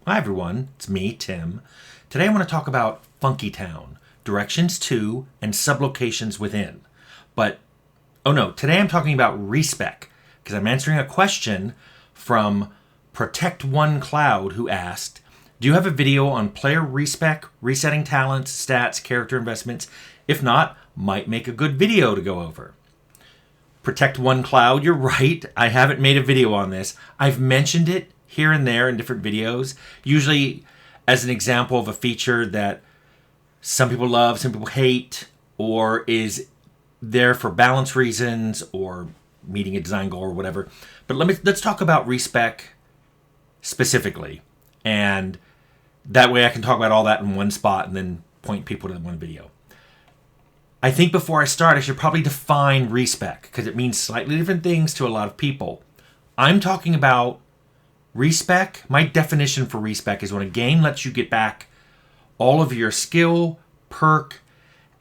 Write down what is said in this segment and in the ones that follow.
Hi everyone, it's me, Tim. Today I want to talk about Funky Town, directions to and sublocations within. Today I'm talking about Respec, because I'm answering a question from Protect One Cloud who asked, do you have a video on player respec, resetting talents, stats, character investments? If not, might make a good video to go over. Protect One Cloud, you're right. I haven't made a video on this. I've mentioned it here and there in different videos, usually as an example of a feature that some people love, some people hate, or is there for balance reasons or meeting a design goal or whatever. But let's talk about Respec specifically, and that way I can talk about all that in one spot and then point people to one video. I think before I start, I should probably define Respec, because it means slightly different things to a lot of people. I'm talking about Respec. My definition for Respec is when a game lets you get back all of your skill, perk,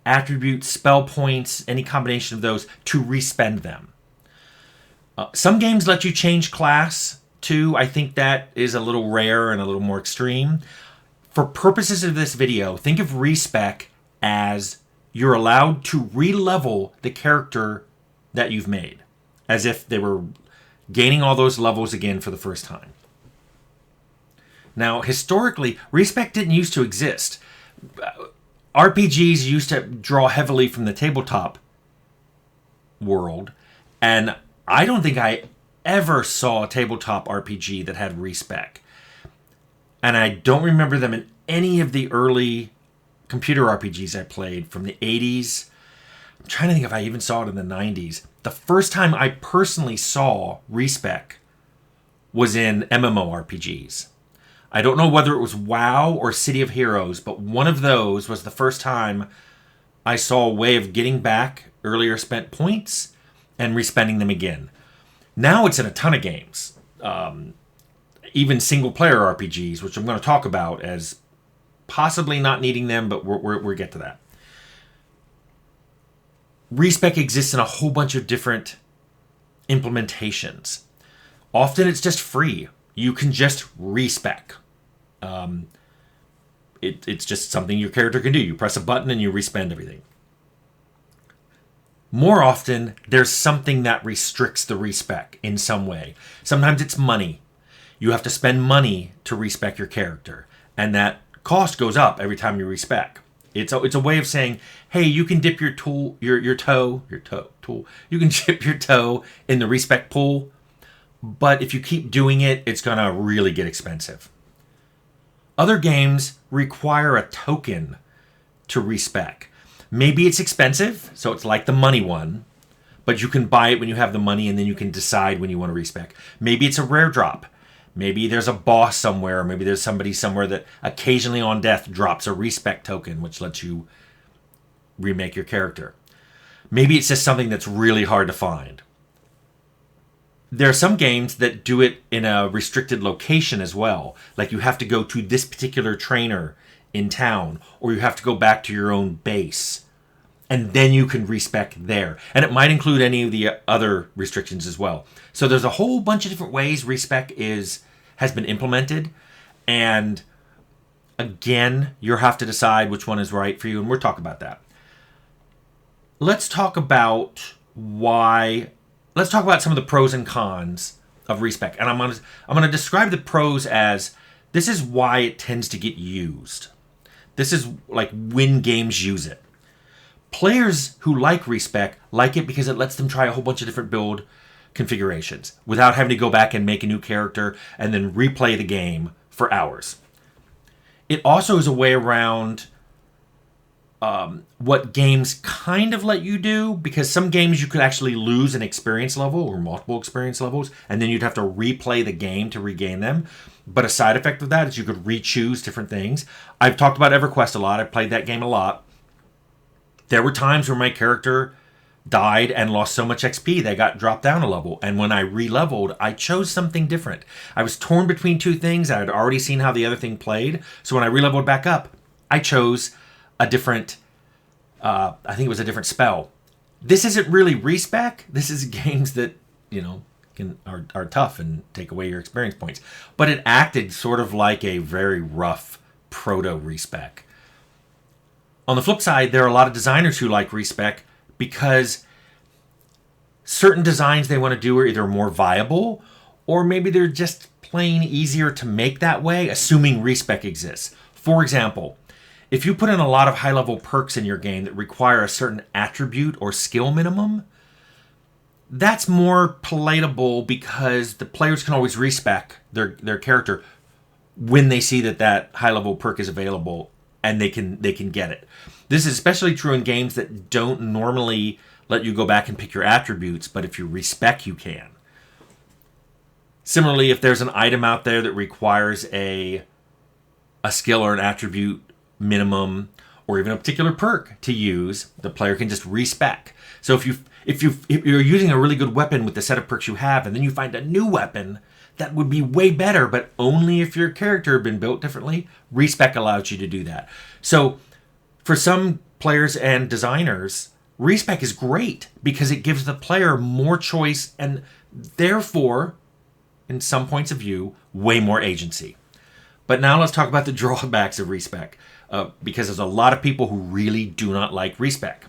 attributes, spell points, any combination of those, to respend them. Some games let you change class too. I think that is a little rare and a little more extreme. For purposes of this video, think of Respec as you're allowed to re-level the character that you've made, as if they were gaining all those levels again for the first time. Now, historically, Respec didn't used to exist. RPGs used to draw heavily from the tabletop world, and I don't think I ever saw a tabletop RPG that had Respec. And I don't remember them in any of the early computer RPGs I played from the 80s. I'm trying to think if I even saw it in the 90s. The first time I personally saw Respec was in MMORPGs. I don't know whether it was WoW or City of Heroes, but one of those was the first time I saw a way of getting back earlier spent points and respending them again. Now it's in a ton of games. Even single-player RPGs, which I'm going to talk about as possibly not needing them, but we'll get to that. Respec exists in a whole bunch of different implementations. Often it's just free. You can just respec. It's just something your character can do. You press a button and you respend everything. More often, there's something that restricts the respec in some way. Sometimes it's money. You have to spend money to respec your character, and that cost goes up every time you respec. It's a way of saying, hey, you can dip your toe. You can dip your toe in the respec pool, but if you keep doing it, it's gonna really get expensive. Other games require a token to respec. Maybe it's expensive, so it's like the money one, but you can buy it when you have the money, and then you can decide when you want to respec. Maybe it's a rare drop. Maybe there's a boss somewhere, or maybe there's somebody somewhere that occasionally on death drops a respec token, which lets you remake your character. Maybe it's just something that's really hard to find. There are some games that do it in a restricted location as well. Like you have to go to this particular trainer in town, or you have to go back to your own base, and then you can respec there. And it might include any of the other restrictions as well. So there's a whole bunch of different ways respec has been implemented. And again, you'll have to decide which one is right for you, and we'll talk about that. Let's talk about some of the pros and cons of respec. And I'm going to describe the pros as this is why it tends to get used. This is like when games use it. Players who like respec like it because it lets them try a whole bunch of different build configurations without having to go back and make a new character and then replay the game for hours. It also is a way around what games kind of let you do, because some games you could actually lose an experience level or multiple experience levels, and then you'd have to replay the game to regain them. But a side effect of that is you could re-choose different things. I've talked about EverQuest a lot. I've played that game a lot. There were times where my character died and lost so much XP they got dropped down a level. And when I re-leveled, I chose something different. I was torn between two things. I had already seen how the other thing played. So when I re-leveled back up, I chose a different, I think it was a different spell. This isn't really respec. This is games that, are tough and take away your experience points. But it acted sort of like a very rough proto-respec. On the flip side, there are a lot of designers who like respec because certain designs they want to do are either more viable or maybe they're just plain easier to make that way, assuming respec exists. For example, if you put in a lot of high-level perks in your game that require a certain attribute or skill minimum, that's more palatable because the players can always respec their character when they see that high-level perk is available and they can get it. This is especially true in games that don't normally let you go back and pick your attributes, but if you respec, you can. Similarly, if there's an item out there that requires a skill or an attribute minimum, or even a particular perk to use, the player can just respec. So if you're using a really good weapon with the set of perks you have, and then you find a new weapon that would be way better, but only if your character had been built differently, respec allows you to do that. So for some players and designers, respec is great because it gives the player more choice and therefore, in some points of view, way more agency. But now let's talk about the drawbacks of respec, because there's a lot of people who really do not like respec.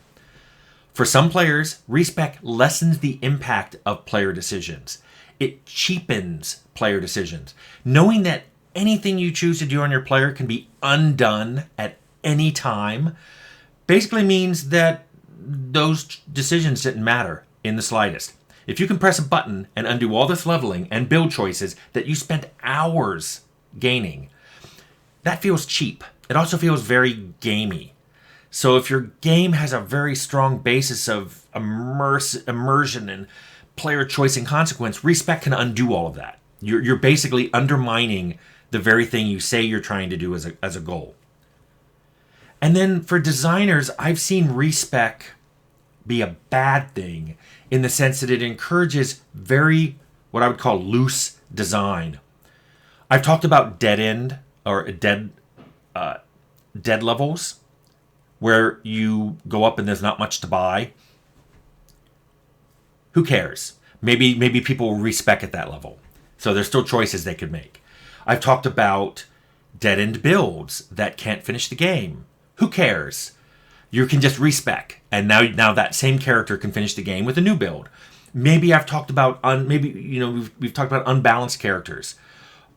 For some players, respec lessens the impact of player decisions. It cheapens player decisions. Knowing that anything you choose to do on your player can be undone at any time basically means that those decisions didn't matter in the slightest. If you can press a button and undo all this leveling and build choices that you spent hours gaining, that feels cheap. It also feels very gamey. So if your game has a very strong basis of immersion and player choice and consequence, respec can undo all of that. You're basically undermining the very thing you say you're trying to do as a goal. And then for designers, I've seen respec be a bad thing in the sense that it encourages very, what I would call loose design. I've talked about dead end or dead levels where you go up and there's not much to buy. Who cares? Maybe people will respec at that level. So there's still choices they could make. I've talked about dead end builds that can't finish the game. Who cares? You can just respec, and now that same character can finish the game with a new build. Maybe I've talked about we've talked about unbalanced characters,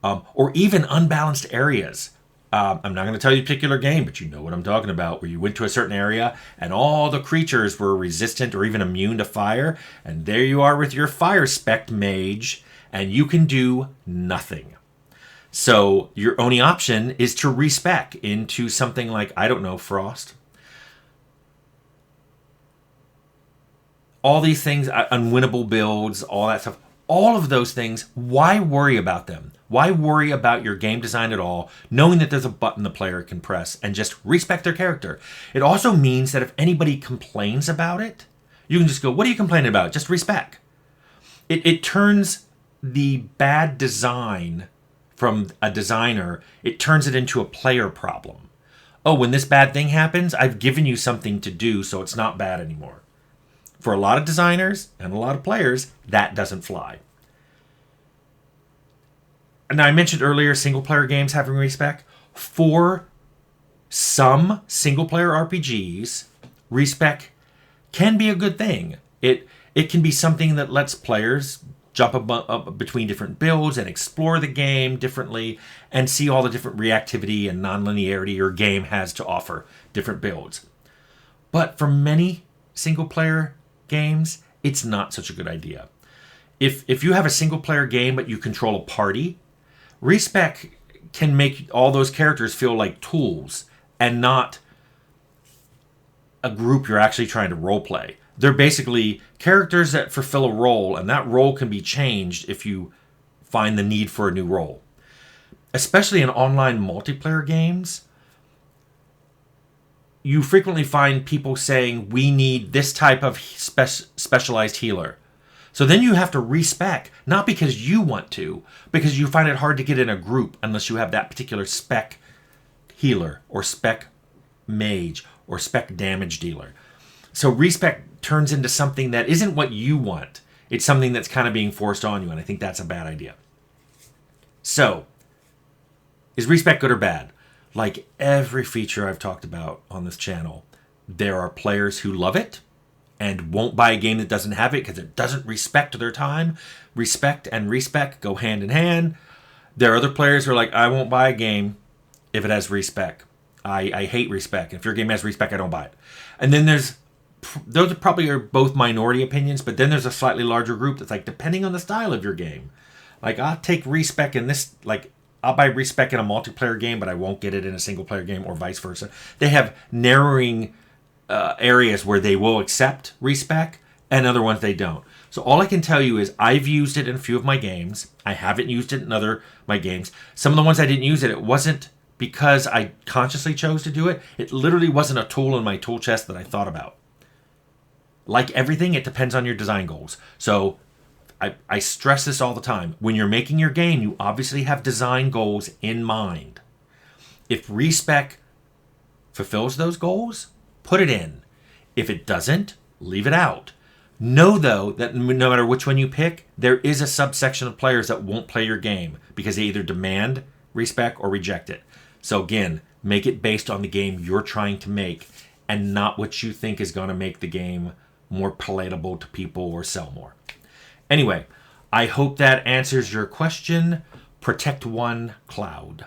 or even unbalanced areas. I'm not going to tell you a particular game, but you know what I'm talking about, where you went to a certain area and all the creatures were resistant or even immune to fire, and there you are with your fire spec mage, and you can do nothing. So your only option is to respec into something like, I don't know, Frost. All these things, unwinnable builds, all that stuff, all of those things, why worry about them? Why worry about your game design at all, knowing that there's a button the player can press and just respec their character? It also means that if anybody complains about it, you can just go, what are you complaining about? Just respec. It turns the bad design from a designer, it turns it into a player problem. Oh, when this bad thing happens, I've given you something to do, so it's not bad anymore. For a lot of designers and a lot of players, that doesn't fly. Now, I mentioned earlier single-player games having respec. For some single-player RPGs, respec can be a good thing. It can be something that lets players jump up between different builds and explore the game differently and see all the different reactivity and non-linearity your game has to offer different builds. But for many single-player games, it's not such a good idea. If you have a single-player game but you control a party, respec can make all those characters feel like tools and not a group you're actually trying to roleplay. They're basically characters that fulfill a role, and that role can be changed if you find the need for a new role. Especially in online multiplayer games, you frequently find people saying, we need this type of specialized healer. So then you have to respec, not because you want to, because you find it hard to get in a group unless you have that particular spec healer or spec mage or spec damage dealer. So respec turns into something that isn't what you want. It's something that's kind of being forced on you, and I think that's a bad idea. So, is Respec good or bad? Like every feature I've talked about on this channel, there are players who love it and won't buy a game that doesn't have it because it doesn't respect their time. Respect and respec go hand in hand. There are other players who are like, I won't buy a game if it has respec. I hate respec. If your game has respec, I don't buy it. And then those probably are both minority opinions, but then there's a slightly larger group that's like, depending on the style of your game. Like, I'll take respec in this, like, I'll buy respec in a multiplayer game, but I won't get it in a single player game, or vice versa. They have narrowing areas where they will accept respec and other ones they don't. So all I can tell you is I've used it in a few of my games. I haven't used it in my games. Some of the ones I didn't use it wasn't because I consciously chose to do it. It literally wasn't a tool in my tool chest that I thought about. Like everything, it depends on your design goals. So I stress this all the time. When you're making your game, you obviously have design goals in mind. If respec fulfills those goals, put it in. If it doesn't, leave it out. Know, though, that no matter which one you pick, there is a subsection of players that won't play your game because they either demand respec or reject it. So again, make it based on the game you're trying to make and not what you think is going to make the game more palatable to people or sell more. Anyway, I hope that answers your question. Protect One Cloud.